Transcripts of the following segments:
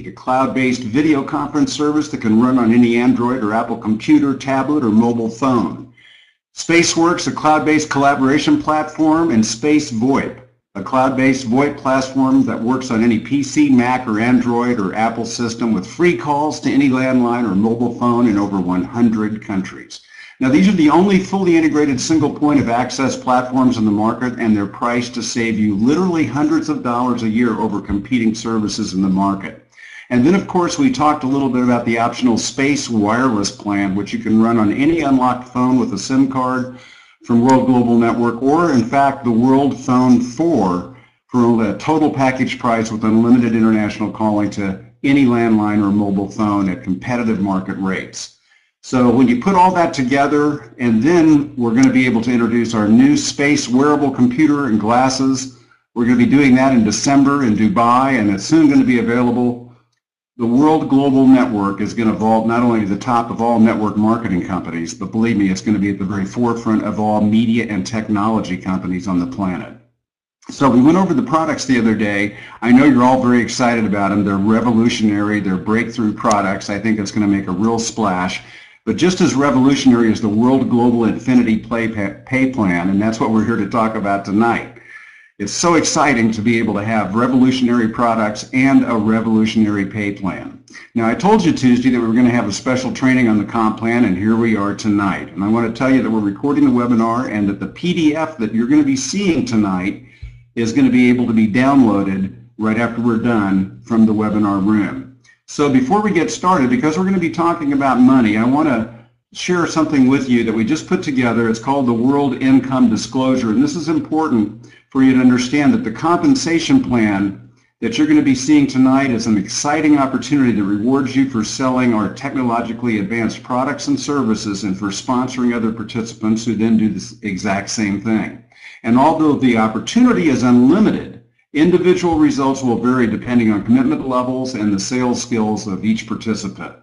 a cloud-based video conference service that can run on any Android or Apple computer, tablet, or mobile phone. SpaceWorks, a cloud-based collaboration platform, and Space VoIP, a cloud-based VoIP platform that works on any PC, Mac, or Android or Apple system with free calls to any landline or mobile phone in over 100 countries. Now, these are the only fully integrated single point of access platforms in the market, and they're priced to save you literally hundreds of dollars a year over competing services in the market. And then, of course, we talked a little bit about the optional Space Wireless plan, which you can run on any unlocked phone with a SIM card from World Global Network, or in fact the World Phone 4 for a total package price with unlimited international calling to any landline or mobile phone at competitive market rates. So when you put all that together, and then we're going to be able to introduce our new space wearable computer and glasses. We're going to be doing that in December in Dubai, and it's soon going to be available. The World Global Network is going to vault not only to the top of all network marketing companies, but believe me, it's going to be at the very forefront of all media and technology companies on the planet. So we went over the products the other day. I know you're all very excited about them. They're revolutionary. They're breakthrough products. I think it's going to make a real splash. But just as revolutionary as the World Global Infinity Pay Plan, and that's what we're here to talk about tonight. It's so exciting to be able to have revolutionary products and a revolutionary pay plan. Now, I told you Tuesday that we were going to have a special training on the comp plan, and here we are tonight. And I want to tell you that we're recording the webinar, and that the PDF that you're going to be seeing tonight is going to be able to be downloaded right after we're done from the webinar room. So before we get started, because we're going to be talking about money, I want to share something with you that we just put together. It's called the World Income Disclosure, and this is important for you to understand that the compensation plan that you're going to be seeing tonight is an exciting opportunity that rewards you for selling our technologically advanced products and services and for sponsoring other participants who then do the exact same thing. And although the opportunity is unlimited, individual results will vary depending on commitment levels and the sales skills of each participant.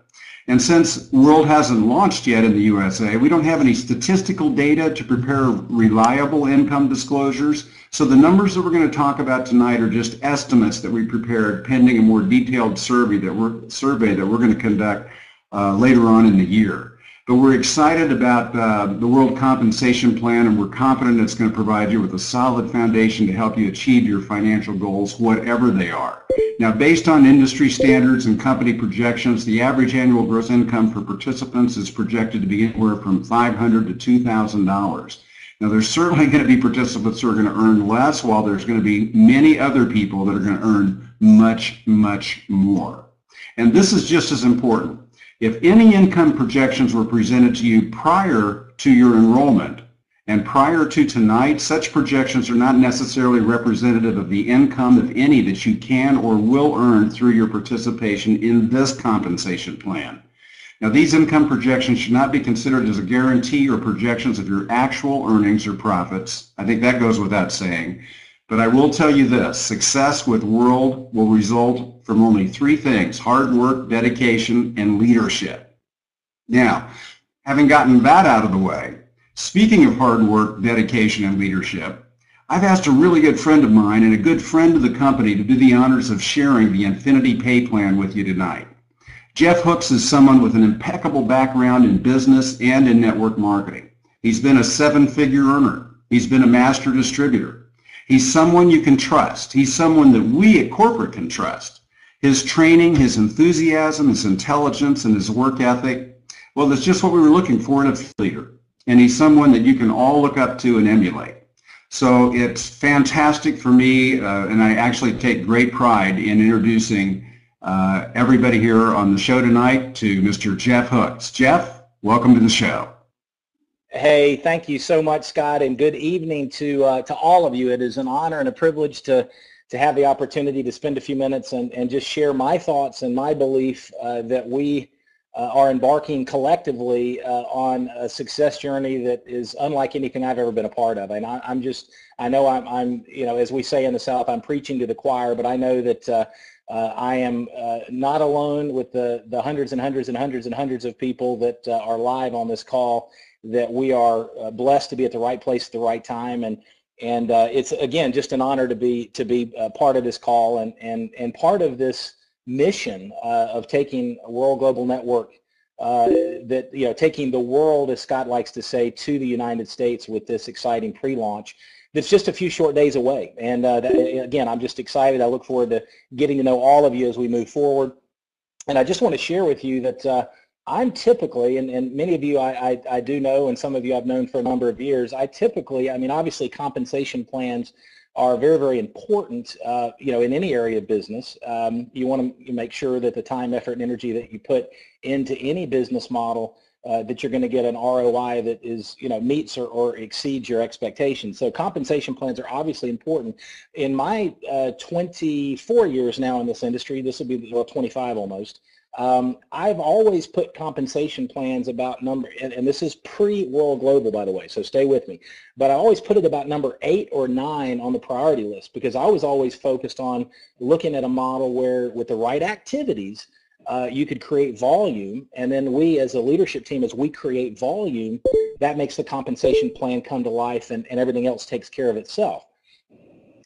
And since World hasn't launched yet in the USA, we don't have any statistical data to prepare reliable income disclosures. So the numbers that we're going to talk about tonight are just estimates that we prepared pending a more detailed survey that we're going to conduct later on in the year. But we're excited about the World Compensation Plan, and we're confident it's going to provide you with a solid foundation to help you achieve your financial goals, whatever they are. Now, based on industry standards and company projections, the average annual gross income for participants is projected to be anywhere from $500 to $2,000. Now, there's certainly going to be participants who are going to earn less, while there's going to be many other people that are going to earn much, much more. And this is just as important. If any income projections were presented to you prior to your enrollment and prior to tonight, such projections are not necessarily representative of the income, if any, that you can or will earn through your participation in this compensation plan. Now, these income projections should not be considered as a guarantee or projections of your actual earnings or profits. I think that goes without saying. But I will tell you this, success with World will result from only three things: hard work, dedication, and leadership. Now, having gotten that out of the way, speaking of hard work, dedication, and leadership, I've asked a really good friend of mine and a good friend of the company to do the honors of sharing the Infinity Pay Plan with you tonight. Jeff Hooks is someone with an impeccable background in business and in network marketing. He's been a seven-figure earner. He's been a master distributor. He's someone you can trust. He's someone that we at corporate can trust. His training, his enthusiasm, his intelligence, and his work ethic, well, that's just what we were looking for in a leader. And he's someone that you can all look up to and emulate. So it's fantastic for me, and I actually take great pride in introducing everybody here on the show tonight to Mr. Jeff Hooks. Jeff, welcome to the show. Hey, thank you so much, Scott, and good evening to all of you. It is an honor and a privilege to have the opportunity to spend a few minutes and just share my thoughts and my belief that we are embarking collectively on a success journey that is unlike anything I've ever been a part of. And I know I'm you know, as we say in the South, I'm preaching to the choir, but I know that I am not alone with the hundreds and hundreds and hundreds and hundreds of people that are live on this call, that we are blessed to be at the right place at the right time. And it's, again, just an honor to be part of this call and part of this mission of taking a World Global Network, taking the world, as Scott likes to say, to the United States with this exciting pre-launch that's just a few short days away. And again, I'm just excited. I look forward to getting to know all of you as we move forward. And I just want to share with you that I'm typically, and many of you I do know, and some of you I've known for a number of years, obviously compensation plans are very, very important, in any area of business. You want to make sure that the time, effort, and energy that you put into any business model, that you're going to get an ROI that is, meets or exceeds your expectations. So compensation plans are obviously important. In my 24 years now in this industry, this will be 25 almost, I've always put compensation plans about and this is pre-World Global, by the way, so stay with me, but I always put it about number 8 or 9 on the priority list, because I was always focused on looking at a model where with the right activities, you could create volume, and then we as a leadership team, as we create volume, that makes the compensation plan come to life, and everything else takes care of itself.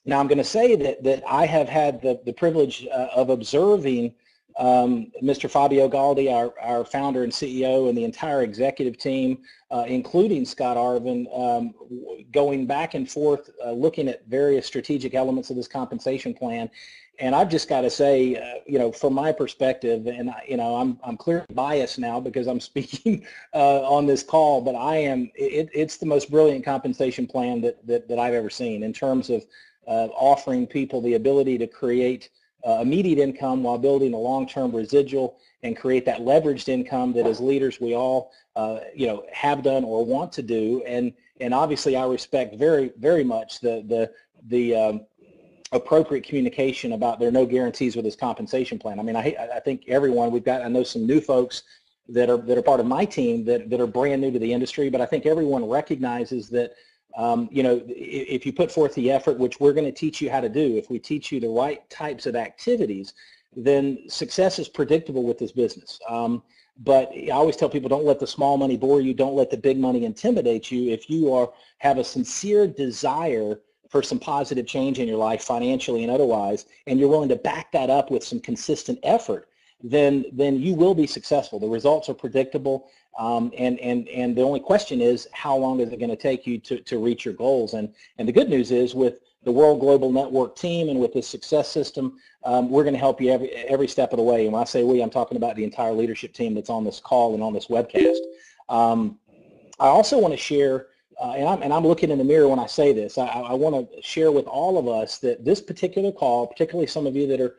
Now, I'm going to say that I have had the privilege of observing Mr. Fabio Galdi, our founder and CEO, and the entire executive team, including Scott Arvin, going back and forth, looking at various strategic elements of this compensation plan. And I've just got to say, from my perspective, and I'm clearly biased now because I'm speaking on this call, but it's the most brilliant compensation plan that I've ever seen in terms of offering people the ability to create immediate income while building a long-term residual and create that leveraged income that as leaders we all have done or want to do. And obviously I respect very, very much the appropriate communication about there are no guarantees with this compensation plan. I mean, I think everyone, I know some new folks that are part of my team that are brand new to the industry, but I think everyone recognizes that if you put forth the effort, which we're going to teach you how to do, if we teach you the right types of activities, then success is predictable with this business. But I always tell people, don't let the small money bore you. Don't let the big money intimidate you. If you have a sincere desire for some positive change in your life, financially and otherwise, and you're willing to back that up with some consistent effort, then you will be successful. The results are predictable, and the only question is, how long is it going to take you to reach your goals? And the good news is, with the World Global Network team and with this success system, we're going to help you every step of the way. And when I say we, I'm talking about the entire leadership team that's on this call and on this webcast. I also want to share, and I'm looking in the mirror when I say this, I want to share with all of us that this particular call, particularly some of you that are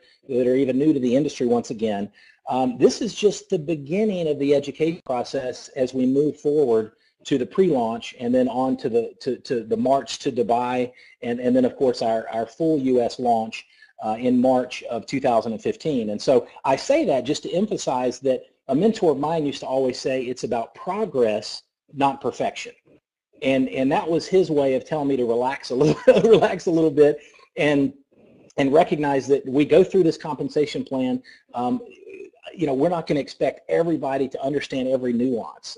even new to the industry once again, this is just the beginning of the education process as we move forward to the pre-launch and then on to the march to Dubai, and then of course our full U.S. launch in March of 2015. And so I say that just to emphasize that a mentor of mine used to always say it's about progress, not perfection. And that was his way of telling me to relax a little bit and recognize that we go through this compensation plan. We're not going to expect everybody to understand every nuance.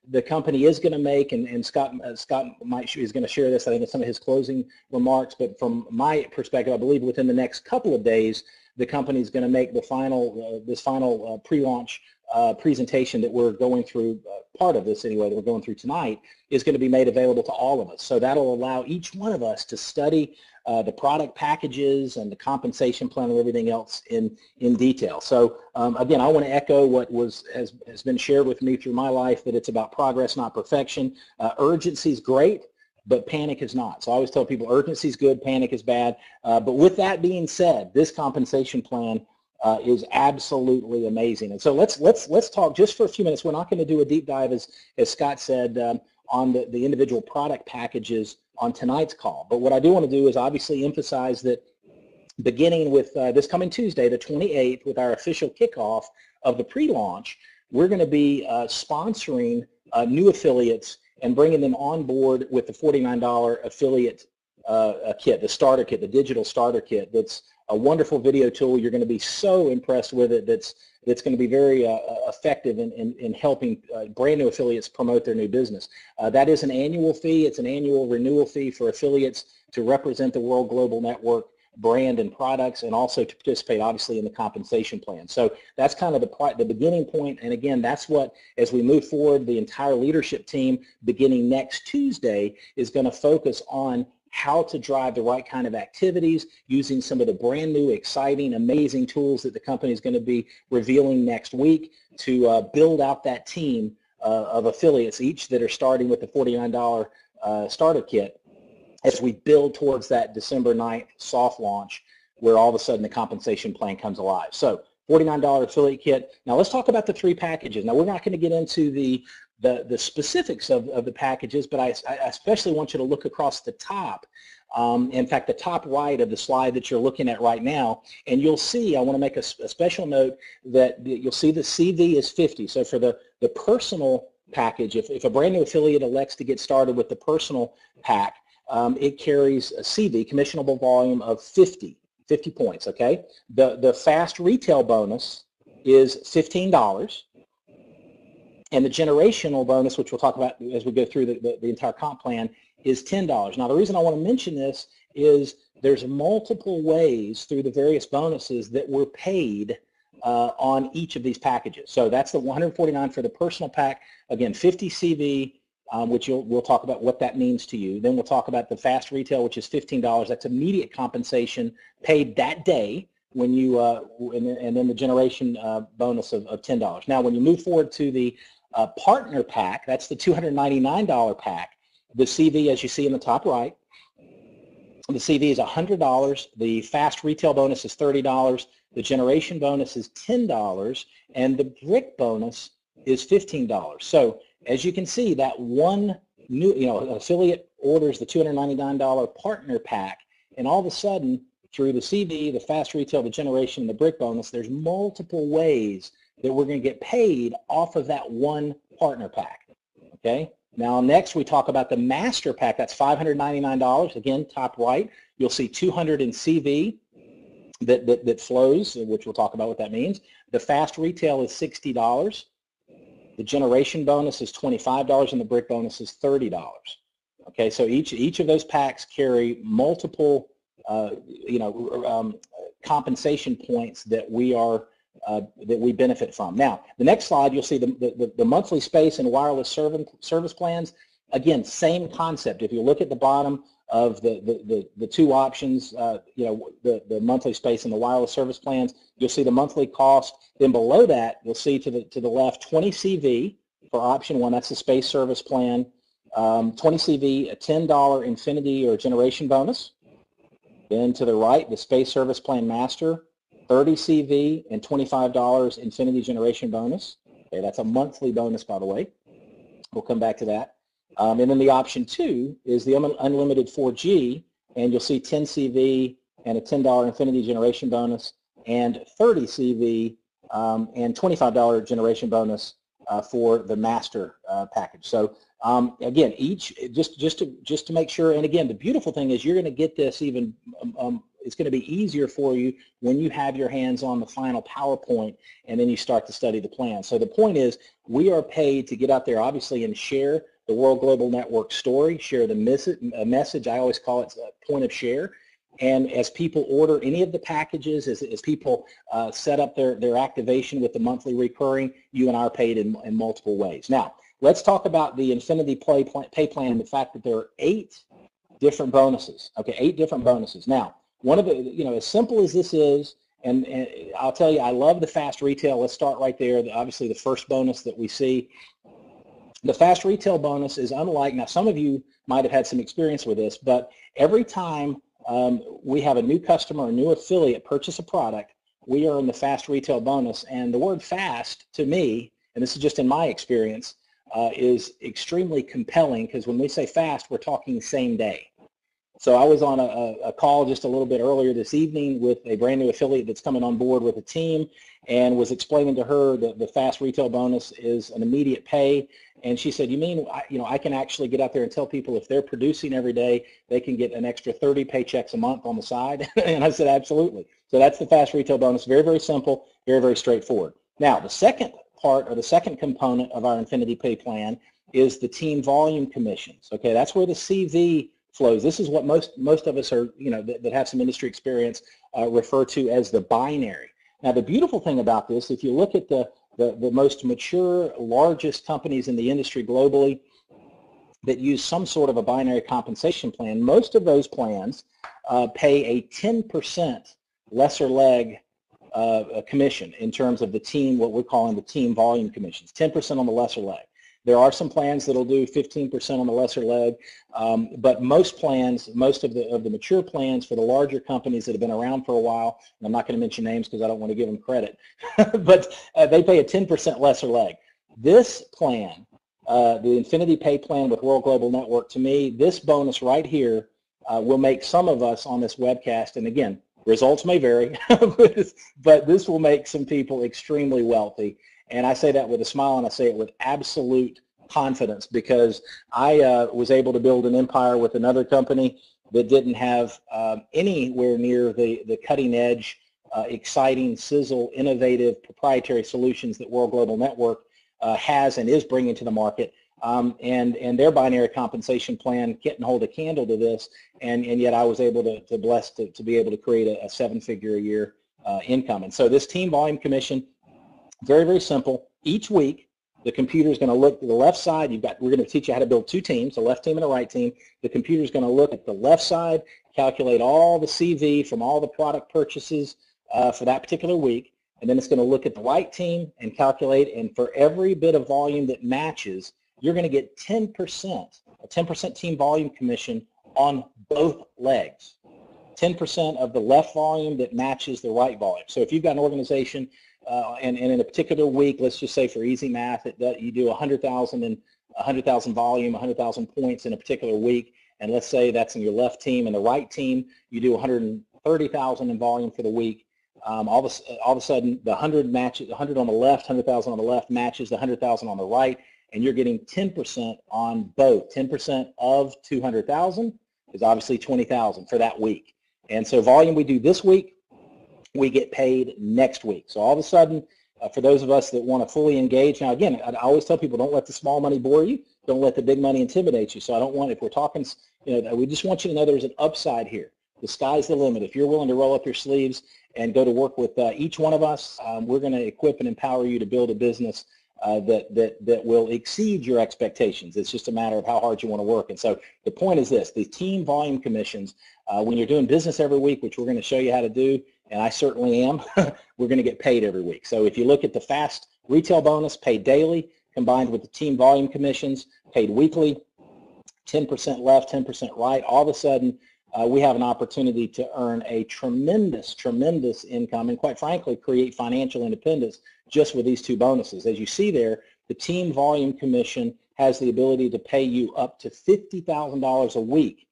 The company is going to make, and Scott is going to share this, I think, in some of his closing remarks, but from my perspective, I believe within the next couple of days, the company is going to make the final, this final pre-launch presentation that we're going through, part of this anyway, that we're going through tonight, is going to be made available to all of us. So that'll allow each one of us to study the product packages and the compensation plan and everything else in detail. So again, I want to echo what has been shared with me through my life, that it's about progress, not perfection. Urgency is great, but panic is not. So I always tell people urgency is good, panic is bad. But with that being said, this compensation plan is absolutely amazing. And so let's talk just for a few minutes. We're not going to do a deep dive, as Scott said, on the individual product packages on tonight's call. But what I do want to do is obviously emphasize that beginning with this coming Tuesday, the 28th, with our official kickoff of the pre-launch, we're going to be sponsoring new affiliates and bringing them on board with the $49 affiliate kit, the starter kit, the digital starter kit. That's a wonderful video tool. You're going to be so impressed with it. That's going to be very effective in helping brand new affiliates promote their new business. That is an annual fee. It's an annual renewal fee for affiliates to represent the World Global Network brand and products, and also to participate obviously in the compensation plan. So that's kind of the beginning point. And again, that's what, as we move forward, the entire leadership team beginning next Tuesday is going to focus on how to drive the right kind of activities using some of the brand new, exciting, amazing tools that the company is going to be revealing next week to build out that team of affiliates, each that are starting with the $49 starter kit, as we build towards that December 9th soft launch, where all of a sudden the compensation plan comes alive. So $49 affiliate kit. Now let's talk about the 3 packages. Now we're not going to get into the specifics of the packages, but I especially want you to look across the top. In fact, the top right of the slide that you're looking at right now, and you'll see, I want to make a special note that you'll see the CV is 50. So for the personal package, if a brand new affiliate elects to get started with the personal pack, it carries a CV, commissionable volume, of 50 points, okay? The fast retail bonus is $15. And the generational bonus, which we'll talk about as we go through the entire comp plan, is $10. Now, the reason I want to mention this is there's multiple ways through the various bonuses that we're paid on each of these packages. So that's the $149 for the personal pack. Again, 50 CV, which we'll talk about what that means to you. Then we'll talk about the fast retail, which is $15. That's immediate compensation paid that day when you, and then the generation bonus of $10. Now, when you move forward to the partner pack, that's the $299 pack. The CV, as you see in the top right, the CV is $100. The fast retail bonus is $30. The generation bonus is $10, and the brick bonus is $15. So as you can see, that one new, affiliate orders the $299 partner pack, and all of a sudden, through the CV, the fast retail, the generation, and the brick bonus, there's multiple ways that we're going to get paid off of that one partner pack, okay? Now, next we talk about the master pack. That's $599. Again, top right, you'll see 200 in CV that flows, which we'll talk about what that means. The fast retail is $60. The generation bonus is $25, and the brick bonus is $30. Okay, so each of those packs carry multiple compensation points that we benefit from. Now, the next slide, you'll see the monthly space and wireless service plans. Again, same concept. If you look at the bottom of the 2 options, the monthly space and the wireless service plans, you'll see the monthly cost. Then below that, you'll see to the left 20 CV for option 1. That's the space service plan. 20 CV, a $10 infinity or generation bonus. Then to the right, the space service plan master, 30 CV and $25 infinity generation bonus. Okay, that's a monthly bonus, by the way. We'll come back to that. And then the option 2 is the unlimited 4G, and you'll see 10 CV and a $10 infinity generation bonus, and 30 CV and $25 generation bonus for the master package. So again, just to make sure, and again, the beautiful thing is you're going to get this even, it's going to be easier for you when you have your hands on the final PowerPoint and then you start to study the plan. So the point is, we are paid to get out there, obviously, and share the World Global Network story, share the message. I always call it point of share. And as people order any of the packages, as people set up their activation with the monthly recurring, you and I are paid in multiple ways. Now, let's talk about the Infinity Pay Plan and the fact that there are 8 different bonuses. Okay, 8 different bonuses. Now, one of the, as simple as this is, and I'll tell you, I love the fast retail. Let's start right there. Obviously, the first bonus that we see. The fast retail bonus is unlike, now some of you might have had some experience with this, but every time we have a new customer or new affiliate purchase a product, we earn the fast retail bonus. And the word fast, to me, and this is just in my experience, is extremely compelling, because when we say fast, we're talking same day. So I was on a call just a little bit earlier this evening with a brand new affiliate that's coming on board with a team, and was explaining to her that the fast retail bonus is an immediate pay. And she said, you mean, I can actually get out there and tell people if they're producing every day, they can get an extra 30 paychecks a month on the side? And I said, absolutely. So that's the fast retail bonus. Very, very simple, very, very straightforward. Now, the second part, or the second component of our Infinity Pay Plan, is the team volume commissions. Okay, that's where the CV flows. This is what most of us are, that have some industry experience refer to as the binary. Now, the beautiful thing about this, if you look at the most mature, largest companies in the industry globally that use some sort of a binary compensation plan, most of those plans pay a 10% lesser leg commission in terms of the team, what we're calling the team volume commissions, 10% on the lesser leg. There are some plans that'll do 15% on the lesser leg, but most plans, most of the mature plans for the larger companies that have been around for a while, and I'm not going to mention names because I don't want to give them credit, but they pay a 10% lesser leg. This plan, the Infinity Pay plan with World Global Network, to me, this bonus right here will make some of us on this webcast, and again, results may vary, but this will make some people extremely wealthy. And I say that with a smile, and I say it with absolute confidence, because I was able to build an empire with another company that didn't have anywhere near the cutting edge, exciting, sizzle, innovative, proprietary solutions that World Global Network has and is bringing to the market. And their binary compensation plan couldn't hold a candle to this, and yet I was able to be able to create a 7-figure a year income. And so this team volume commission, very, very simple. Each week, the computer is going to look to the left side. We're going to teach you how to build two teams, a left team and a right team. The computer is going to look at the left side, calculate all the CV from all the product purchases for that particular week, and then it's going to look at the right team and calculate, and for every bit of volume that matches, you're going to get 10%, a 10% team volume commission on both legs. 10% of the left volume that matches the right volume. So if you've got an organization and in a particular week, let's just say for easy math, that you do 100,000 volume, 100,000 points in a particular week, and let's say that's in your left team, and the right team, you do 130,000 in volume for the week. All of a sudden, the 100 matches, 100 on the left, 100,000 on the left matches the 100,000 on the right, and you're getting 10% on both. 10% of 200,000 is obviously 20,000 for that week. And so volume we do this week, we get paid next week. So all of a sudden, for those of us that want to fully engage, now again, I always tell people, don't let the small money bore you. Don't let the big money intimidate you. So I don't want, if we're talking, we just want you to know there's an upside here. The sky's the limit. If you're willing to roll up your sleeves and go to work with each one of us, we're going to equip and empower you to build a business that will exceed your expectations. It's just a matter of how hard you want to work. And so the point is this, the team volume commissions, when you're doing business every week, which we're going to show you how to do, and I certainly am, we're going to get paid every week. So if you look at the fast retail bonus paid daily, combined with the team volume commissions paid weekly, 10% left, 10% right, all of a sudden we have an opportunity to earn a tremendous, tremendous income and quite frankly create financial independence just with these two bonuses. As you see there, the team volume commission has the ability to pay you up to $50,000 a week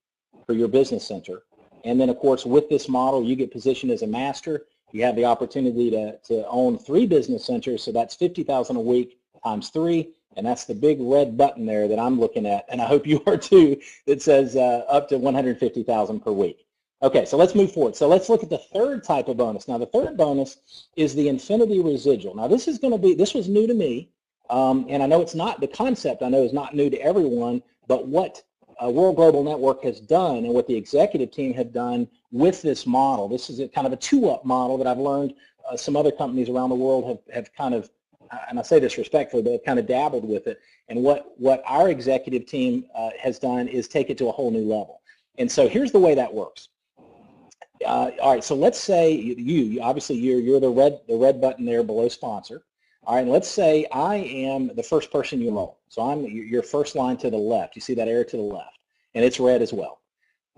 for your business center. And then, of course, with this model, you get positioned as a master. You have the opportunity to own 3 business centers, so that's $50,000 a week times 3, and that's the big red button there that I'm looking at, and I hope you are too, that says up to $150,000 per week. Okay, so let's move forward. So let's look at the third type of bonus. Now, the third bonus is the Infinity Residual. Now, this was new to me, and I know it's not, the concept I know is not new to everyone, but what World Global Network has done and what the executive team have done with this model. This is a kind of a 2-up model that I've learned some other companies around the world have kind of, and I say this respectfully, but have kind of dabbled with it. And what our executive team has done is take it to a whole new level. And so here's the way that works. All right, so let's say you obviously you're the red button there below sponsor. All right, and let's say I am the first person you enroll. So I'm your first line to the left. You see that arrow to the left, and it's red as well.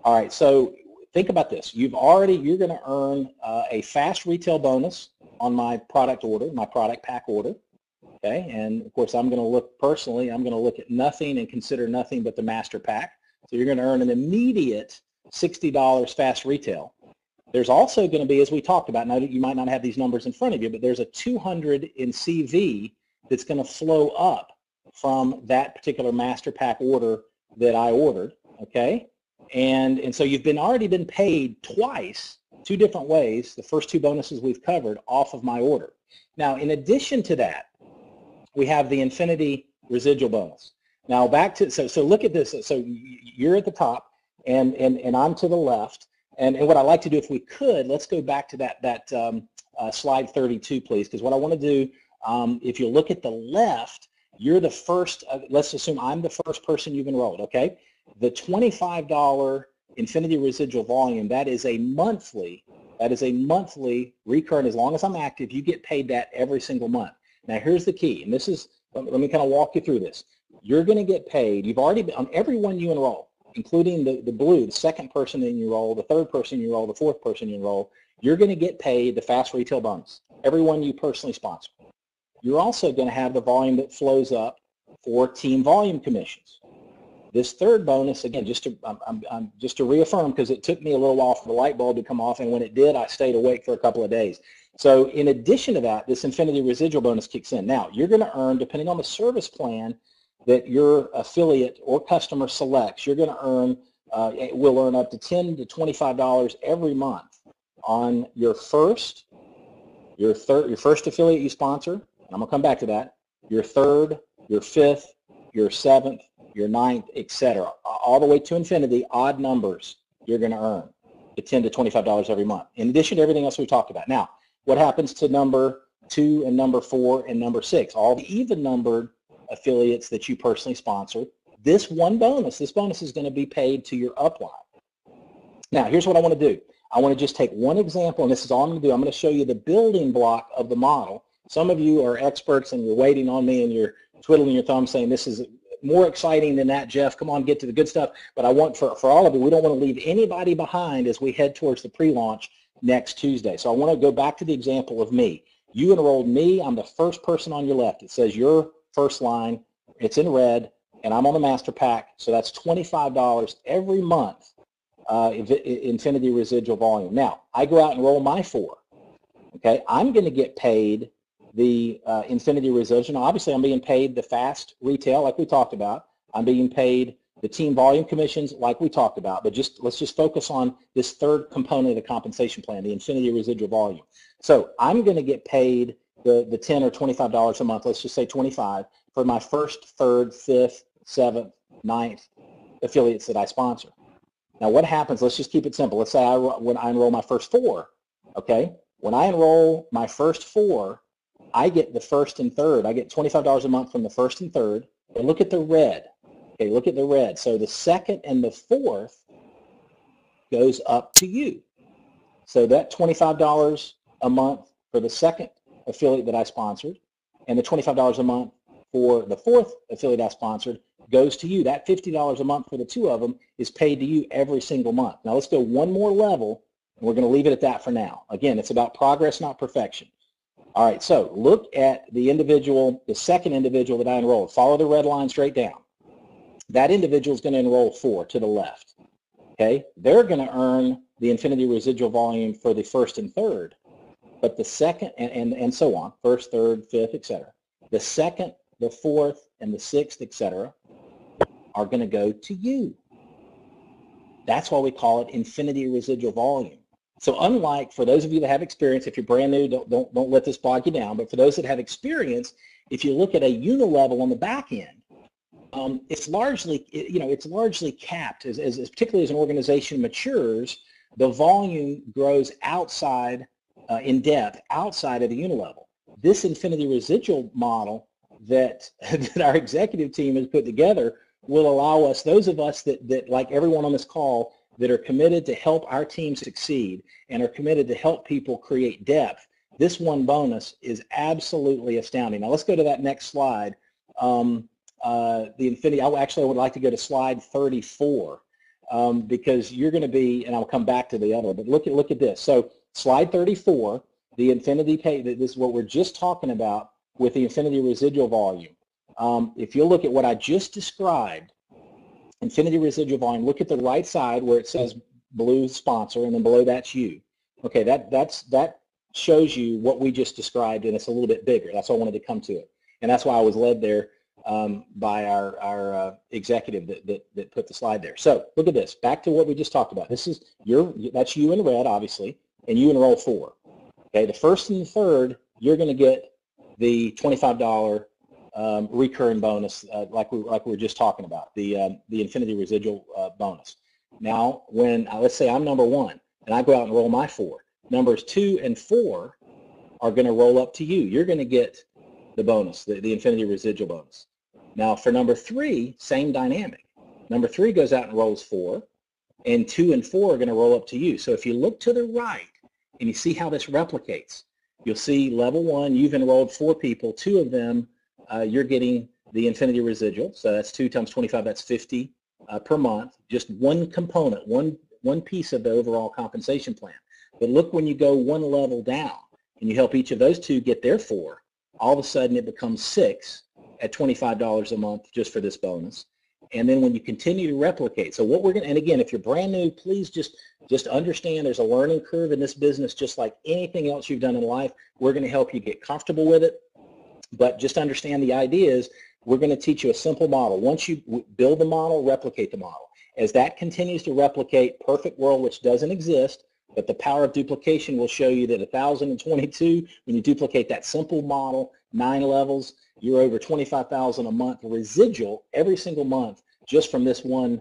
All right, so think about this. You're going to earn a fast retail bonus on my product order, my product pack order. Okay, and of course I'm going to look personally. I'm going to look at nothing and consider nothing but the master pack. So you're going to earn an immediate $60 fast retail. There's also going to be, as we talked about, now you might not have these numbers in front of you, but there's a 200 in CV that's going to flow up from that particular master pack order that I ordered, okay? And so you've already been paid twice, 2 different ways, the first 2 bonuses we've covered off of my order. Now, in addition to that, we have the Infinity Residual bonus. Now back to, so look at this. So you're at the top. and I'm to the left. And what I'd like to do, if we could, let's go back to that slide 32, please, because what I want to do, if you look at the left, you're the first, let's assume I'm the first person you've enrolled, okay? The $25 Infinity Residual Volume, that is a monthly recurring. As long as I'm active, you get paid that every single month. Now here's the key, and this is, let me kind of walk you through this. You're going to get paid, you've already been, on every one you enroll, including the blue, the second person in your enroll, the third person you enroll, the fourth person you enroll, you're going to get paid the fast retail bonus, every one you personally sponsor. You're also going to have the volume that flows up for team volume commissions. This third bonus, again, just to reaffirm, because it took me a little while for the light bulb to come off, and when it did, I stayed awake for a couple of days. So in addition to that, this Infinity Residual bonus kicks in. Now, you're going to earn, depending on the service plan that your affiliate or customer selects, you're going to earn, will earn up to $10 to $25 every month on your first affiliate you sponsor. And I'm going to come back to that. Your third, your fifth, your seventh, your ninth, etc. All the way to infinity, odd numbers you're going to earn the $10 to $25 every month, in addition to everything else we talked about. Now, what happens to number 2 and number 4 and number 6? All the even-numbered affiliates that you personally sponsor, this bonus is going to be paid to your upline. Now, here's what I want to do. I want to just take one example, and this is all I'm going to do. I'm going to show you the building block of the model. Some of you are experts, and you're waiting on me, and you're twiddling your thumbs saying, this is more exciting than that, Jeff. Come on, get to the good stuff. But I want, for all of you, we don't want to leave anybody behind as we head towards the pre-launch next Tuesday. So I want to go back to the example of me. You enrolled me. I'm the first person on your left. It says your first line. It's in red, and I'm on the master pack. So that's $25 every month, Infinity Residual Volume. Now, I go out and enroll my 4. Okay, I'm going to get paid the Infinity Residual. Now, obviously, I'm being paid the fast retail, like we talked about. I'm being paid the team volume commissions, like we talked about. But let's just focus on this third component of the compensation plan, the Infinity Residual Volume. So I'm going to get paid the $10 or $25 a month. Let's just say 25 for my first, third, fifth, seventh, ninth affiliates that I sponsor. Now, what happens? Let's just keep it simple. Let's say when I enroll my first 4. Okay, when I enroll my first 4. I get the first and third. I get $25 a month from the first and third. But look at the red. Okay, look at the red. So the second and the fourth goes up to you. So that $25 a month for the second affiliate that I sponsored, and the $25 a month for the fourth affiliate I sponsored goes to you. That $50 a month for the 2 of them is paid to you every single month. Now let's go one more level, and we're going to leave it at that for now. Again, it's about progress, not perfection. All right, so look at the second individual that I enrolled. Follow the red line straight down. That individual is going to enroll 4 to the left. Okay, they're going to earn the Infinity Residual Volume for the first and third, but the second, and so on, first, third, fifth, etc. The second, the fourth, and the sixth, etc. are going to go to you. That's why we call it Infinity Residual Volume. So unlike, for those of you that have experience, if you're brand new, don't let this bog you down, but for those that have experience, if you look at a unilevel on the back end, it's largely capped. As particularly as an organization matures, the volume grows outside, in depth, outside of the unilevel. This Infinity Residual model that our executive team has put together will allow us, those of us that like everyone on this call, that are committed to help our team succeed and are committed to help people create depth, this one bonus is absolutely astounding. Now let's go to that next slide. The Infinity, I would like to go to slide 34 because you're going to be, and I'll come back to the other, but look at this. So slide 34, the Infinity pay, this is what we're just talking about with the Infinity Residual Volume. If you look at what I just described, Infinity Residual Volume, look at the right side where it says blue sponsor, and then below that's you. Okay, that shows you what we just described, and it's a little bit bigger. That's why I wanted to come to it, and that's why I was led there by our executive that put the slide there. So look at this. Back to what we just talked about. This is that's you in red, obviously, and you enroll 4. Okay, the first and the third, you're going to get the $25 recurring bonus, like we were just talking about, the Infinity Residual bonus. Now, when let's say I'm number 1 and I go out and roll my 4, numbers 2 and 4 are going to roll up to you. You're going to get the bonus, the infinity residual bonus. Now, for number 3, same dynamic. Number 3 goes out and rolls 4, and 2 and 4 are going to roll up to you. So if you look to the right and you see how this replicates, you'll see level 1, you've enrolled 4 people. 2 of them, you're getting the infinity residual. So that's 2 times 25, that's 50 per month. Just one component, one piece of the overall compensation plan. But look, when you go one level down and you help each of those 2 get their 4, all of a sudden it becomes 6 at $25 a month just for this bonus. And then when you continue to replicate, so what we're going to, and again, if you're brand new, please just understand there's a learning curve in this business, just like anything else you've done in life. We're going to help you get comfortable with it, but just understand the idea is we're going to teach you a simple model. Once you build the model, replicate the model. As that continues to replicate, perfect world, which doesn't exist, but the power of duplication will show you that 1,022, when you duplicate that simple model, 9 levels, you're over $25,000 a month residual every single month just from this one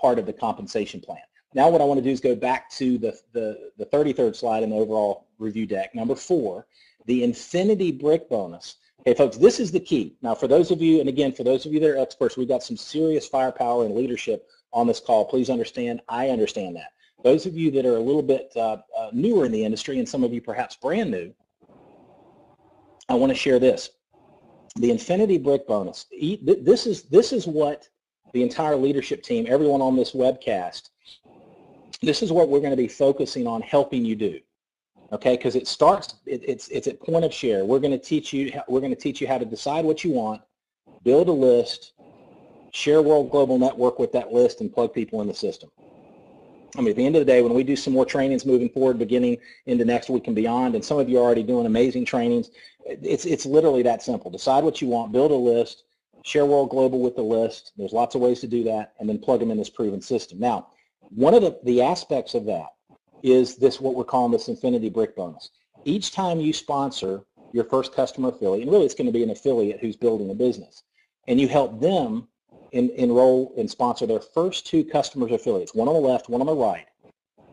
part of the compensation plan. Now what I want to do is go back to the 33rd slide in the overall review deck, number 4, the infinity brick bonus. Okay, folks, this is the key. Now for those of you, and again, for those of you that are experts, we've got some serious firepower and leadership on this call. Please understand, I understand that. Those of you that are a little bit newer in the industry, and some of you perhaps brand new, I want to share this. The infinity brick bonus, this is what the entire leadership team, everyone on this webcast, this is what we're going to be focusing on helping you do. Okay, because it starts, it's at point of share. We're going to teach you how to decide what you want, build a list, share World Global Network with that list, and plug people in the system. I mean, at the end of the day, when we do some more trainings moving forward, beginning into next week and beyond, and some of you are already doing amazing trainings, it's literally that simple. Decide what you want, build a list, share World Global with the list. There's lots of ways to do that, and then plug them in this proven system. Now, one of the aspects of that is this, what we're calling this infinity brick bonus. Each time you sponsor your first customer affiliate, and really it's going to be an affiliate who's building a business, and you help them enroll and sponsor their first 2 customers affiliates, one on the left, one on the right,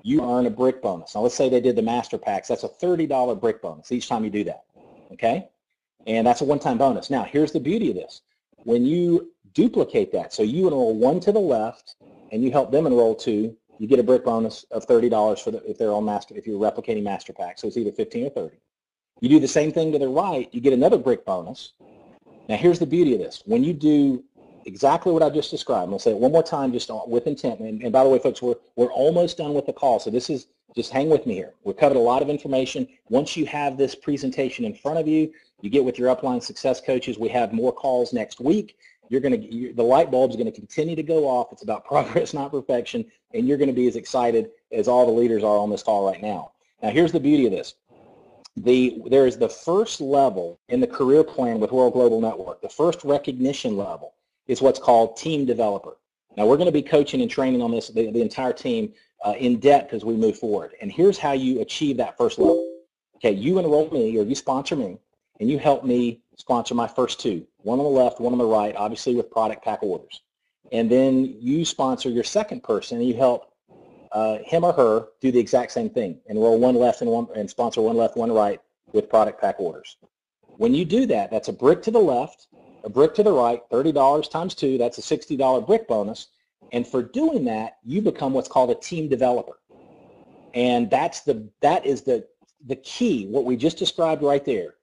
you earn a brick bonus. Now let's say they did the master packs. That's a $30 brick bonus each time you do that, okay? And that's a one-time bonus. Now here's the beauty of this. When you duplicate that, so you enroll 1 to the left and you help them enroll 2, you get a brick bonus of $30 for if they're on if you're replicating master packs. So it's either 15 or 30. You do the same thing to the right, you get another brick bonus. Now here's the beauty of this. When you do exactly what I just described, I'll say it one more time just with intent. And by the way, folks, we're almost done with the call, so this is, just hang with me here. We've covered a lot of information. Once you have this presentation in front of you, you get with your upline success coaches. We have more calls next week. The light bulb's going to continue to go off. It's about progress, not perfection, and you're going to be as excited as all the leaders are on this call right now. Now, here's the beauty of this. There is the first level in the career plan with World Global Network. The first recognition level is what's called team developer. Now, we're going to be coaching and training on this, the entire team in depth as we move forward. And here's how you achieve that first level. Okay, you enroll me, or you sponsor me, and you help me sponsor my first 2, one on the left, one on the right, obviously with product pack orders. And then you sponsor your second person, and you help him or her do the exact same thing, enroll 1 left and sponsor 1 left, 1 right with product pack orders. When you do that, that's a brick to the left, a brick to the right, $30 times 2, that's a $60 brick bonus. And for doing that, you become what's called a team developer. And that is the key, what we just described right there.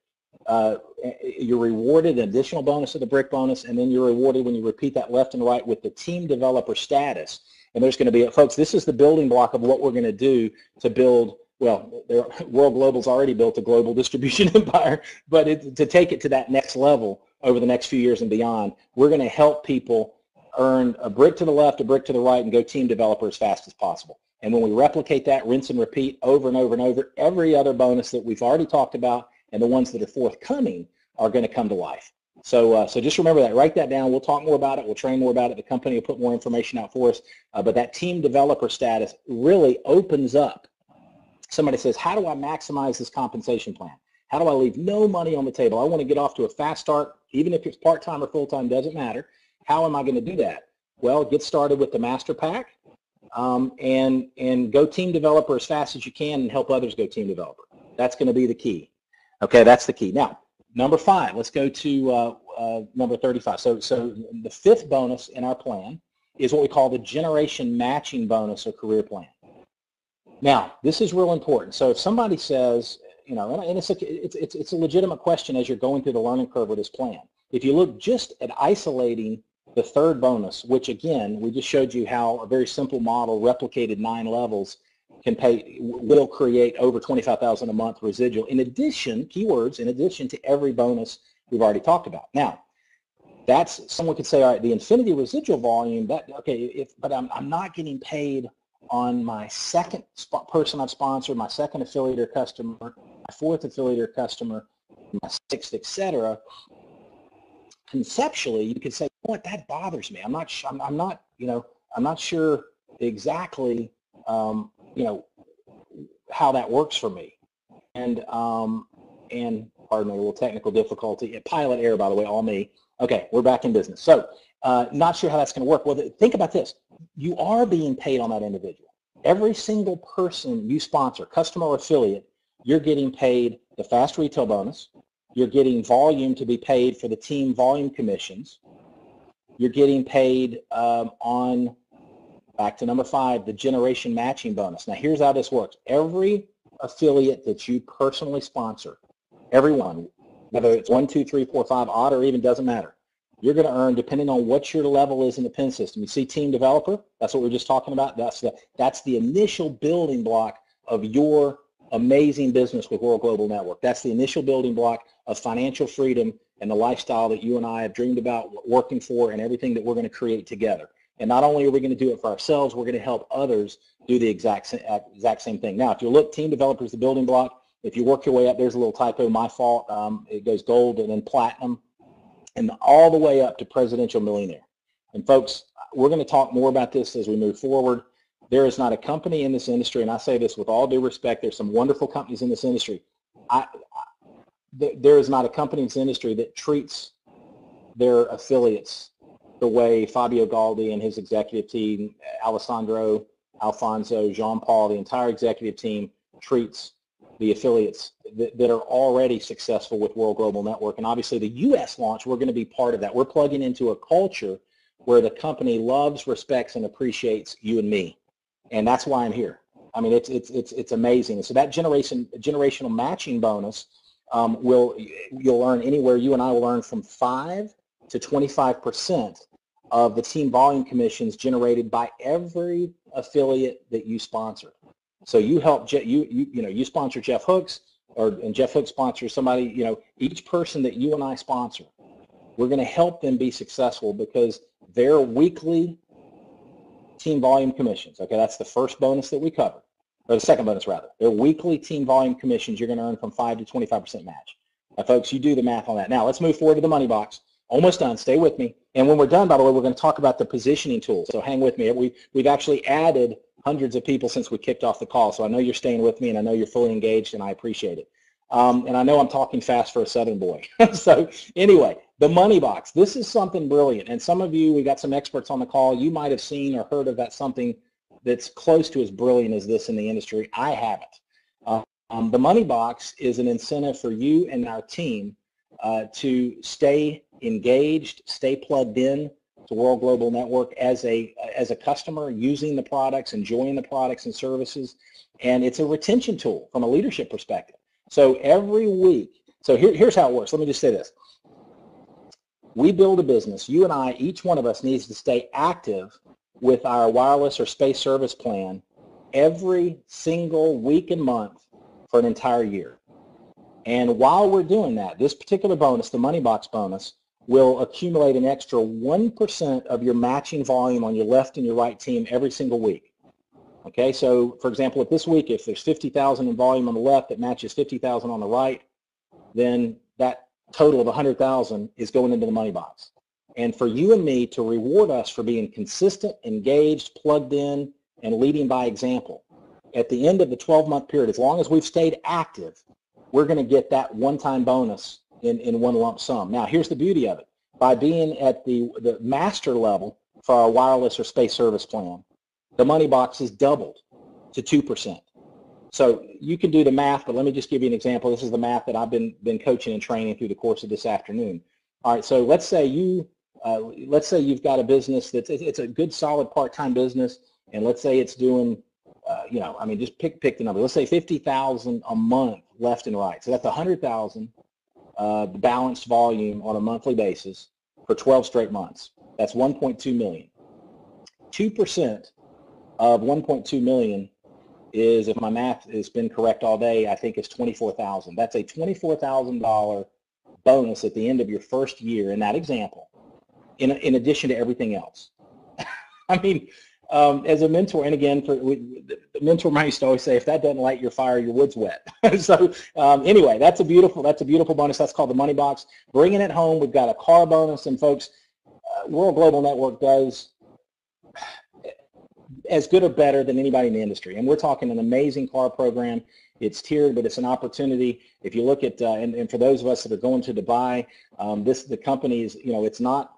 You're rewarded an additional bonus of the brick bonus, and then you're rewarded when you repeat that left and right with the team developer status. And there's going to be, folks, this is the building block of what we're going to do to build, well, World Global's already built a global distribution empire, but to take it to that next level over the next few years and beyond, we're going to help people earn a brick to the left, a brick to the right, and go team developer as fast as possible. And when we replicate that, rinse and repeat over and over and over, every other bonus that we've already talked about and the ones that are forthcoming are going to come to life. So just remember that. Write that down. We'll talk more about it. We'll train more about it. The company will put more information out for us. But that team developer status really opens up. Somebody says, how do I maximize this compensation plan? How do I leave no money on the table? I want to get off to a fast start, even if it's part-time or full-time, doesn't matter. How am I going to do that? Well, get started with the Master Pack. and go team developer as fast as you can and help others go team developer. That's going to be the key. Okay, that's the key. Now, number 5, let's go to number 35. So the 5th bonus in our plan is what we call the generation matching bonus or career plan. Now, this is real important. So if somebody says, and it's a legitimate question as you're going through the learning curve with this plan. If you look just at isolating the 3rd bonus, which again, we just showed you how a very simple model replicated 9 levels will create over $25,000 a month residual. In addition, keywords, in addition to every bonus we've already talked about. Now, that's, someone could say, all right, the infinity residual volume, but I'm not getting paid on my 2nd person I've sponsored, my 2nd affiliate or customer, my 4th affiliate or customer, my 6th, etc. Conceptually, you could say, what, that bothers me. I'm not sure exactly, how that works for me. And pardon me, a little technical difficulty. Pilot error, by the way, all me. Okay, we're back in business. So, not sure how that's going to work. Well, think about this. You are being paid on that individual. Every single person you sponsor, customer or affiliate, you're getting paid the fast retail bonus. You're getting volume to be paid for the team volume commissions. You're getting paid on, back to number 5, the generation matching bonus. Now, here's how this works. Every affiliate that you personally sponsor, everyone, whether it's 1, 2, 3, 4, 5, odd, or even doesn't matter, you're going to earn, depending on what your level is in the PIN system. You see team developer, that's what we were just talking about. That's the initial building block of your amazing business with World Global Network. That's the initial building block of financial freedom and the lifestyle that you and I have dreamed about working for, and everything that we're going to create together. And not only are we going to do it for ourselves, we're going to help others do the exact same thing. Now, if you look, team developer is the building block. If you work your way up, there's a little typo, my fault. It goes gold and then platinum, and all the way up to presidential millionaire. And folks, we're going to talk more about this as we move forward. There is not a company in this industry, and I say this with all due respect, there's some wonderful companies in this industry. There is not a company in this industry that treats their affiliates the way Fabio Galdi and his executive team, Alessandro, Alfonso, Jean-Paul, the entire executive team treats the affiliates that are already successful with World Global Network. And obviously the U.S. launch, we're going to be part of that. We're plugging into a culture where the company loves, respects, and appreciates you and me. And that's why I'm here. I mean, it's amazing. So that generational matching bonus you'll earn anywhere, you and I will earn from 5 to 25% of the team volume commissions generated by every affiliate that you sponsor. So you help, you sponsor Jeff Hooks, and Jeff Hooks sponsors somebody, each person that you and I sponsor, we're going to help them be successful because their weekly team volume commissions, okay, that's the first bonus that we covered, or the second bonus rather, their weekly team volume commissions, you're going to earn from 5 to 25% match. Now, folks, you do the math on that. Now, let's move forward to the money box. Almost done. Stay with me. And when we're done, by the way, we're going to talk about the positioning tools. So hang with me. We've actually added hundreds of people since we kicked off the call. So I know you're staying with me, and I know you're fully engaged, and I appreciate it. And I know I'm talking fast for a Southern boy. So anyway, the money box. This is something brilliant. And some of you, we got some experts on the call. You might have seen or heard of that, something that's close to as brilliant as this in the industry. I haven't. The money box is an incentive for you and our team to stay engaged, stay plugged in to World Global Network as a customer, using the products, enjoying the products and services, and it's a retention tool from a leadership perspective. So every week, so here's how it works. Let me just say this. We build a business. You and I, each one of us needs to stay active with our wireless or space service plan every single week and month for an entire year. And while we're doing that, this particular bonus, the money box bonus, will accumulate an extra 1% of your matching volume on your left and your right team every single week. Okay, so for example, if this week, if there's 50,000 in volume on the left that matches 50,000 on the right, then that total of 100,000 is going into the money box. And for you and me to reward us for being consistent, engaged, plugged in, and leading by example, at the end of the 12-month period, as long as we've stayed active, we're going to get that one-time bonus in one lump sum. Now, here's the beauty of it. By being at the master level for our wireless or space service plan, the money box has doubled to 2%. So you can do the math, but let me just give you an example. This is the math that I've been coaching and training through the course of this afternoon. All right, so let's say you've got a business it's a good solid part-time business, and let's say it's doing, just pick the number. Let's say $50,000 a month left and right. So that's $100,000 balanced volume on a monthly basis for 12 straight months. That's 1.2 million. 2% of 1.2 million is, if my math has been correct all day, I think it's $24,000. That's a $24,000 bonus at the end of your first year in that example, in addition to everything else. I mean, as a mentor, and again, the mentor might used to always say, if that doesn't light your fire, your wood's wet. So anyway, that's a beautiful bonus. That's called the money box. Bringing it home, we've got a car bonus, and folks, World Global Network does as good or better than anybody in the industry. And we're talking an amazing car program. It's tiered, but it's an opportunity. If you look at, and for those of us that are going to Dubai, the company is, it's not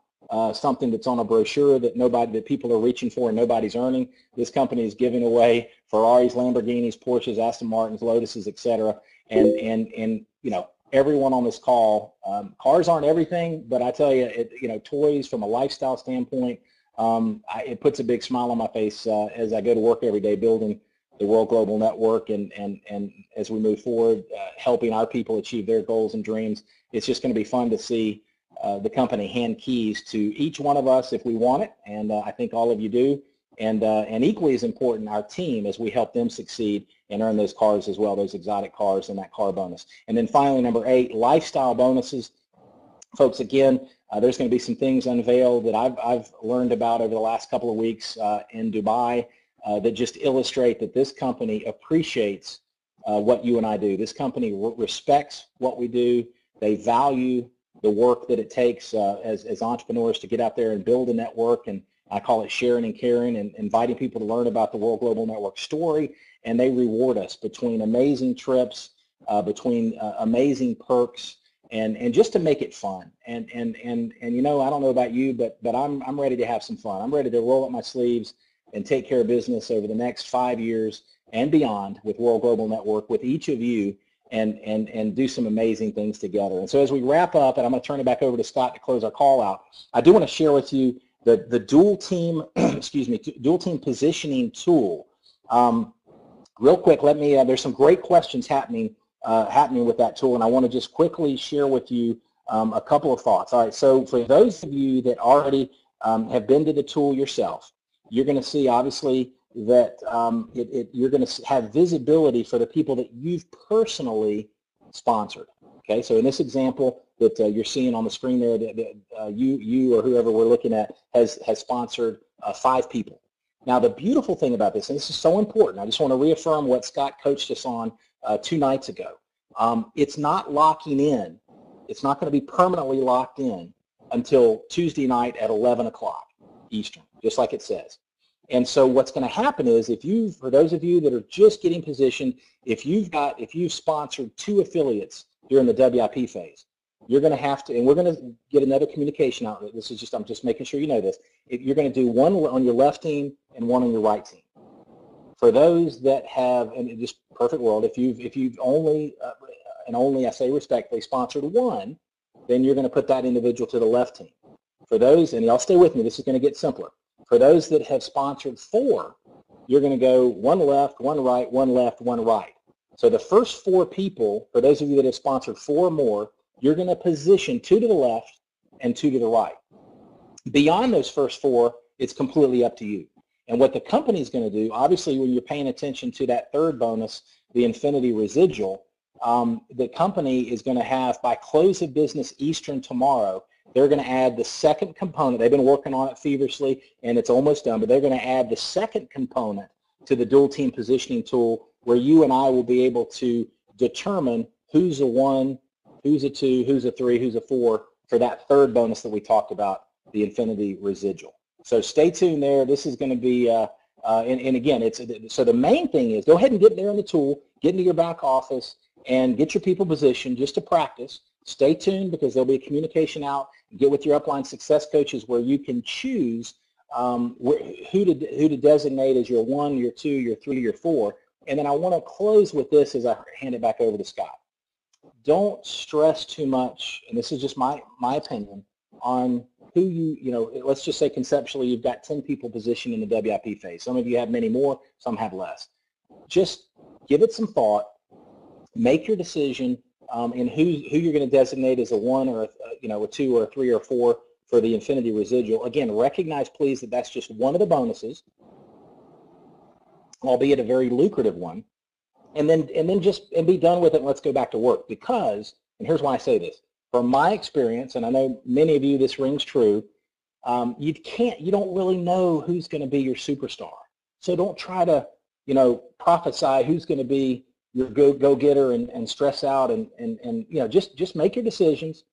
something that's on a brochure that people are reaching for and nobody's earning. This company is giving away Ferraris, Lamborghinis, Porsches, Aston Martins, Lotuses, etc. And everyone on this call, cars aren't everything, but I tell you, toys from a lifestyle standpoint, it puts a big smile on my face as I go to work every day building the World Global Network, and as we move forward, helping our people achieve their goals and dreams. It's just going to be fun to see the company hand keys to each one of us if we want it, and I think all of you do. And equally as important, our team, as we help them succeed and earn those cars as well, those exotic cars and that car bonus. And then finally, number 8, lifestyle bonuses. Folks, again, there's going to be some things unveiled that I've learned about over the last couple of weeks in Dubai that just illustrate that this company appreciates what you and I do. This company respects what we do. They value the work that it takes as entrepreneurs to get out there and build a network, and I call it sharing and caring, and inviting people to learn about the World Global Network story. And they reward us between amazing trips, between amazing perks, and just to make it fun. And I don't know about you, but I'm ready to have some fun. I'm ready to roll up my sleeves and take care of business over the next 5 years and beyond with World Global Network, with each of you, and do some amazing things together. And so as we wrap up, and I'm going to turn it back over to Scott to close our call out, I do want to share with you the dual team, dual team positioning tool. Real quick, there's some great questions happening with that tool, and I want to just quickly share with you a couple of thoughts. All right, so for those of you that already have been to the tool yourself, you're going to see obviously that you're going to have visibility for the people that you've personally sponsored. Okay, so in this example that you're seeing on the screen there, that you or whoever we're looking at has sponsored 5 people. Now, the beautiful thing about this, and this is so important, I just want to reaffirm what Scott coached us on 2 nights ago. It's not locking in. It's not going to be permanently locked in until Tuesday night at 11 o'clock Eastern, just like it says. And so what's going to happen is, for those of you that are just getting positioned, if you've sponsored 2 affiliates during the WIP phase, you're going to have to, and we're going to get another communication out. I'm just making sure you know this. You're going to do one on your left team and one on your right team. For those that have, and just perfect world, if you've only, and only I say respectfully, sponsored 1, then you're going to put that individual to the left team. For those, and y'all stay with me, this is going to get simpler. For those that have sponsored 4, you're going to go 1 left, 1 right, 1 left, 1 right. So the first 4 people, for those of you that have sponsored 4 or more, you're going to position 2 to the left and 2 to the right. Beyond those first 4, it's completely up to you. And what the company is going to do, obviously when you're paying attention to that 3rd bonus, the Infinity Residual, the company is going to have, by close of business Eastern tomorrow, they're going to add the 2nd component. They've been working on it feverishly, and it's almost done, but they're going to add the 2nd component to the dual team positioning tool, where you and I will be able to determine who's a 1, who's a 2, who's a 3, who's a 4 for that 3rd bonus that we talked about, the Infinity Residual. So stay tuned there. This is going to be, and again, so the main thing is, go ahead and get there in the tool, get into your back office, and get your people positioned just to practice. Stay tuned, because there'll be a communication out. Get with your upline success coaches where you can choose who to designate as your 1, your 2, your 3, your 4. And then I want to close with this as I hand it back over to Scott. Don't stress too much, and this is just my opinion, on who let's just say conceptually you've got 10 people positioned in the WIP phase. Some of you have many more, some have less. Just give it some thought, make your decision in who you're going to designate as a 1 or a 2 or a 3 or a 4 for the Infinity Residual. Again, recognize please that that's just one of the bonuses, albeit a very lucrative one. And then be done with it and let's go back to work. Because, and here's why I say this, from my experience, and I know many of you this rings true, you don't really know who's going to be your superstar. So don't try to, prophesy who's going to be your go-getter and stress out and just make your decisions.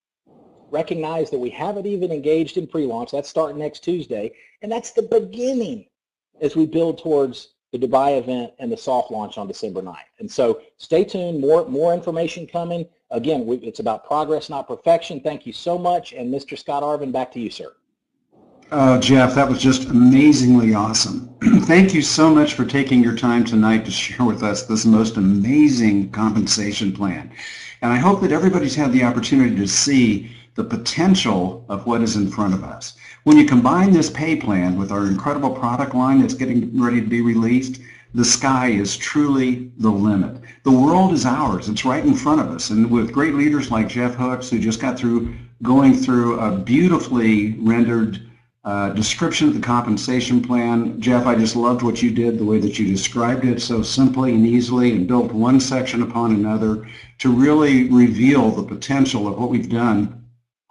Recognize that we haven't even engaged in pre-launch. That's starting next Tuesday. And that's the beginning as we build towards the Dubai event and the soft launch on December 9th. And so stay tuned, more information coming. Again, it's about progress, not perfection. Thank you so much. And Mr. Scott Arvin, back to you, sir. Jeff, that was just amazingly awesome. Thank you so much for taking your time tonight to share with us this most amazing compensation plan. And I hope that everybody's had the opportunity to see the potential of what is in front of us. When you combine this pay plan with our incredible product line that's getting ready to be released, the sky is truly the limit. The world is ours. It's right in front of us. And with great leaders like Jeff Hooks, who just got through going through a beautifully rendered description of the compensation plan. Jeff, I just loved what you did, the way that you described it so simply and easily and built one section upon another to really reveal the potential of what we've done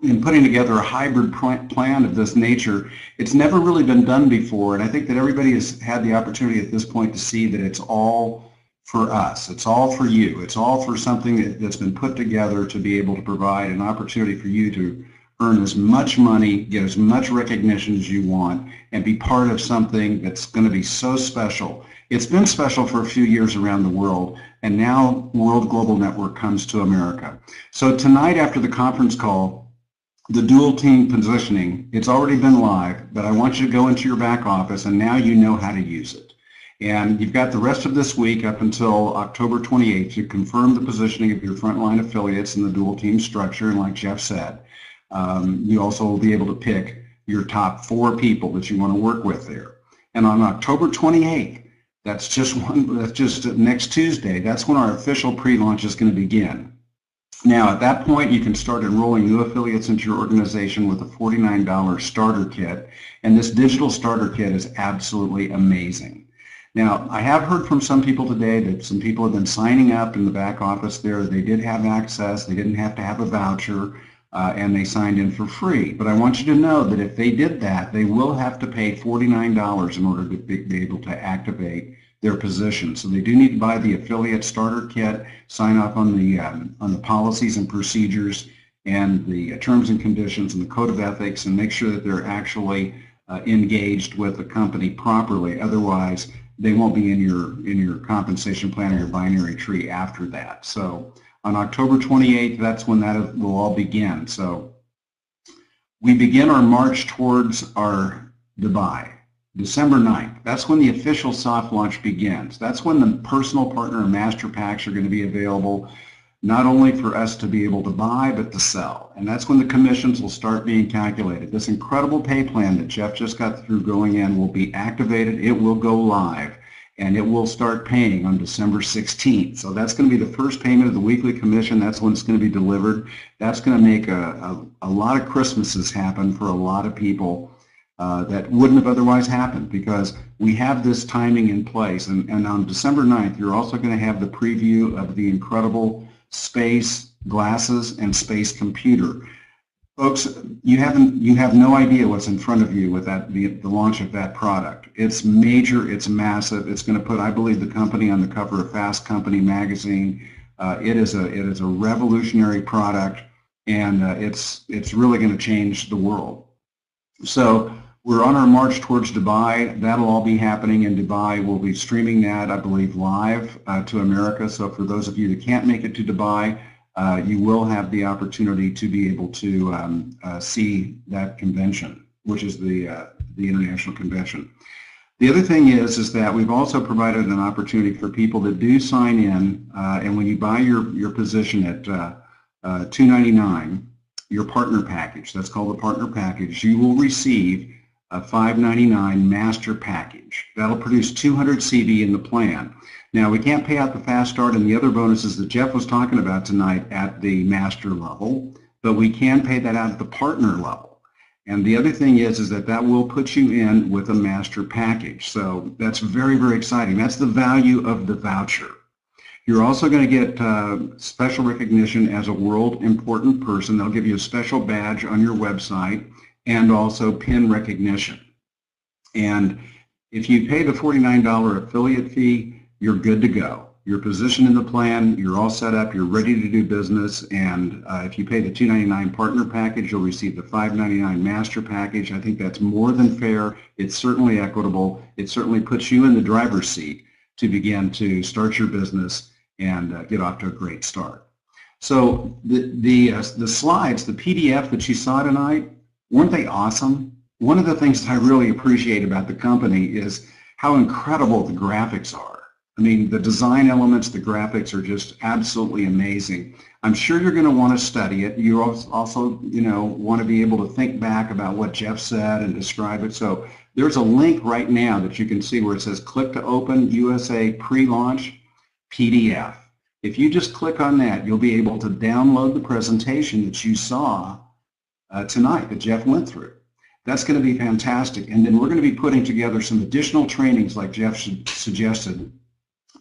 in putting together a hybrid plan of this nature. It's never really been done before, and I think that everybody has had the opportunity at this point to see that it's all for us. It's all for you. It's all for something that's been put together to be able to provide an opportunity for you to earn as much money, get as much recognition as you want, and be part of something that's going to be so special. It's been special for a few years around the world, and now World Global Network comes to America. So tonight after the conference call, the dual team positioning, it's already been live, but I want you to go into your back office and now you know how to use it. And you've got the rest of this week up until October 28th to confirm the positioning of your frontline affiliates in the dual team structure, and like Jeff said, you also will be able to pick your top 4 people that you want to work with there. And on October 28th, that's just next Tuesday, that's when our official pre-launch is going to begin. Now, at that point, you can start enrolling new affiliates into your organization with a $49 starter kit, and this digital starter kit is absolutely amazing. Now, I have heard from some people today that some people have been signing up in the back office there. They did have access. They didn't have to have a voucher, and they signed in for free. But I want you to know that if they did that, they will have to pay $49 in order to be able to activate their position. So they do need to buy the affiliate starter kit, sign up on the policies and procedures and the terms and conditions and the code of ethics, and make sure that they're actually engaged with the company properly. Otherwise, they won't be in your compensation plan or your binary tree after that. So on October 28th, that's when that will all begin. So we begin our march towards our Dubai. December 9th, that's when the official soft launch begins. That's when the personal partner and master packs are going to be available, not only for us to be able to buy, but to sell. And that's when the commissions will start being calculated. This incredible pay plan that Jeff just got through going in will be activated. It will go live, and it will start paying on December 16th. So that's going to be the first payment of the weekly commission. That's when it's going to be delivered. That's going to make a lot of Christmases happen for a lot of people that wouldn't have otherwise happened, because we have this timing in place. And on December 9th, you're also going to have the preview of the incredible space glasses and space computer. Folks, you have no idea what's in front of you with the launch of that product. It's major, it's massive. It's going to put, I believe, the company on the cover of Fast Company magazine. It is a revolutionary product, and it's really going to change the world. So we're on our march towards Dubai. That'll all be happening in Dubai. We'll be streaming that, I believe, live to America. So for those of you that can't make it to Dubai, you will have the opportunity to be able to see that convention, which is the the international convention. The other thing is that we've also provided an opportunity for people that do sign in, and when you buy your position at $299, your partner package, that's called the partner package, you will receive a $599 master package. That'll produce 200 CV in the plan. Now, we can't pay out the fast start and the other bonuses that Jeff was talking about tonight at the master level, but we can pay that out at the partner level. And the other thing is that will put you in with a master package. So that's very, very exciting. That's the value of the voucher. You're also going to get special recognition as a world important person. They'll give you a special badge on your website and also PIN recognition. And if you pay the $49 affiliate fee, you're good to go. You're positioned in the plan, you're all set up, you're ready to do business, and if you pay the $299 partner package, you'll receive the $599 master package. I think that's more than fair. It's certainly equitable. It certainly puts you in the driver's seat to begin to start your business and get off to a great start. So the slides, the PDF that you saw tonight, weren't they awesome? One of the things that I really appreciate about the company is how incredible the graphics are. I mean, the design elements, the graphics are just absolutely amazing. I'm sure you're going to want to study it. You also, want to be able to think back about what Jeff said and describe it. So there's a link right now that you can see where it says click to open USA pre-launch PDF. If you just click on that, you'll be able to download the presentation that you saw tonight that Jeff went through. That's going to be fantastic. And then we're going to be putting together some additional trainings like Jeff suggested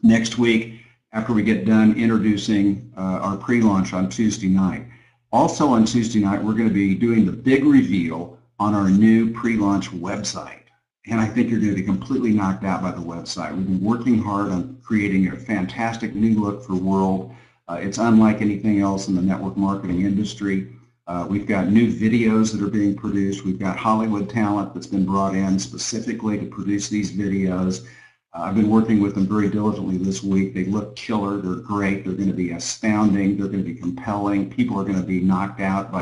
next week after we get done introducing our pre-launch on Tuesday night. Also on Tuesday night, we're going to be doing the big reveal on our new pre-launch website. And I think you're going to be completely knocked out by the website. We've been working hard on creating a fantastic new look for World. It's unlike anything else in the network marketing industry. We've got new videos that are being produced. We've got Hollywood talent that's been brought in specifically to produce these videos. I've been working with them very diligently this week. They look killer. They're great. They're going to be astounding. They're going to be compelling. People are going to be knocked out by